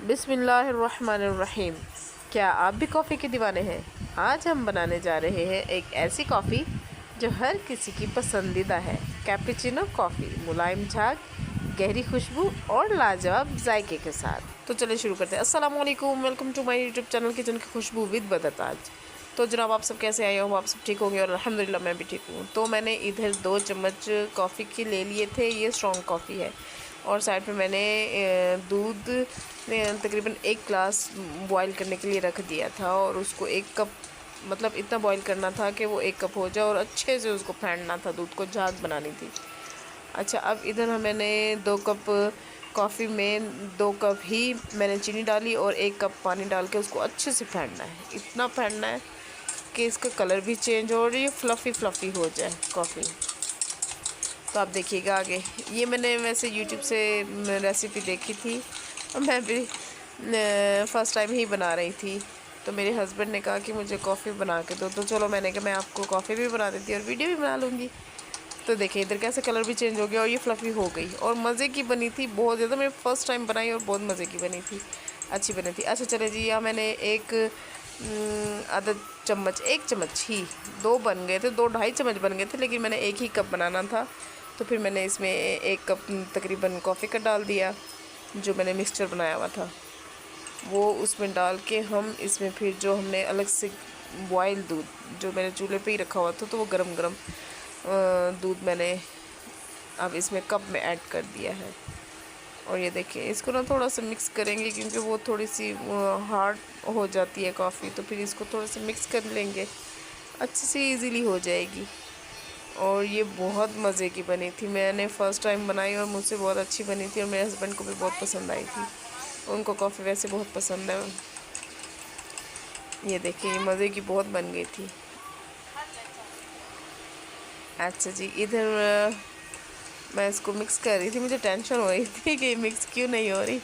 बिस्मिल्लाहिर्रहमानिर्रहीम। क्या आप भी कॉफ़ी के दीवाने हैं? आज हम बनाने जा रहे हैं एक ऐसी कॉफ़ी जो हर किसी की पसंदीदा है। कैपुचिनो कॉफ़ी, मुलायम झाग, गहरी खुशबू और लाजवाब जायके के साथ। तो चलिए शुरू करते हैं। अस्सलाम वालेकुम, welcome to my YouTube channel kitchen की खुशबू विद बदताज। तो जनाब, आप सब कैसे आए हो? आप सब ठीक होंगे और अल्हम्दुलिल्लाह मैं भी ठीक हूँ। तो मैंने इधर 2 चम्मच कॉफ़ी के ले लिए थे। ये स्ट्रॉन्ग कॉफ़ी है। और साइड पे मैंने दूध तकरीबन 1 ग्लास बॉईल करने के लिए रख दिया था और उसको 1 कप, मतलब इतना बॉईल करना था कि वो 1 कप हो जाए और अच्छे से उसको फेंटना था, दूध को झाग बनानी थी। अच्छा, अब इधर मैंने 2 कप कॉफ़ी में 2 कप ही मैंने चीनी डाली और 1 कप पानी डाल के उसको अच्छे से फेंटना है। इतना फेंटना है कि इसका कलर भी चेंज हो और ये फ्लफ़ी हो जाए कॉफ़ी। तो आप देखिएगा आगे। ये मैंने वैसे यूट्यूब से रेसिपी देखी थी और मैं भी फ़र्स्ट टाइम ही बना रही थी। तो मेरे हस्बैंड ने कहा कि मुझे कॉफ़ी बना के दो, तो चलो मैंने कहा मैं आपको कॉफ़ी भी बना देती और वीडियो भी बना लूँगी। तो देखिए इधर कैसे कलर भी चेंज हो गया और ये फ्लफ़ी हो गई और मज़े की बनी थी बहुत ज़्यादा। मैं फ़र्स्ट टाइम बनाई और बहुत मज़े की बनी थी, अच्छी बनी थी। अच्छा चले जी, यहाँ मैंने आधा चम्मच, 1 चम्मच ही, 2 बन गए थे, 2 ढाई चम्मच बन गए थे, लेकिन मैंने 1 ही कप बनाना था। तो फिर मैंने इसमें 1 कप तकरीबन कॉफ़ी का डाल दिया, जो मैंने मिक्सचर बनाया हुआ था वो उसमें डाल के हम इसमें फिर जो हमने अलग से बॉयल दूध जो मैंने चूल्हे पे ही रखा हुआ था, तो वो गरम गरम दूध मैंने अब इसमें कप में ऐड कर दिया है। और ये देखिए इसको ना थोड़ा सा मिक्स करेंगे क्योंकि वो थोड़ी सी हार्ड हो जाती है कॉफ़ी, तो फिर इसको थोड़ा सा मिक्स कर लेंगे, अच्छे से इजीली हो जाएगी। और ये बहुत मज़े की बनी थी, मैंने फ़र्स्ट टाइम बनाई और मुझसे बहुत अच्छी बनी थी और मेरे हस्बैंड को भी बहुत पसंद आई थी। उनको कॉफ़ी वैसे बहुत पसंद है। ये देखिए ये मज़े की बहुत बन गई थी। अच्छा जी, इधर मैं इसको मिक्स कर रही थी, मुझे टेंशन हो रही थी कि मिक्स क्यों नहीं हो रही,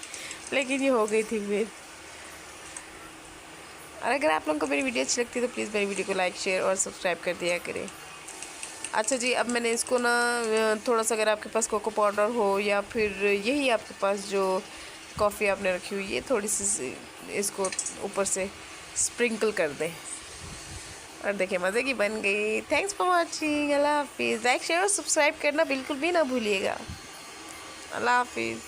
लेकिन ये हो गई थी फिर। और अगर आप लोगों को मेरी वीडियो अच्छी लगती है तो प्लीज़ मेरी वीडियो को लाइक, शेयर और सब्सक्राइब कर दिया करें। अच्छा जी, अब मैंने इसको ना थोड़ा सा, अगर आपके पास कोको पाउडर हो या फिर यही आपके पास जो कॉफ़ी आपने रखी हुई है, थोड़ी सी इसको ऊपर से स्प्रिंकल कर दें। और देखिए मज़े की बन गई। Thanks for watching. अल्लाह हाफिज़। लाइक, शेयर और सब्सक्राइब करना बिल्कुल भी ना भूलिएगा। अल्लाह हाफिज़।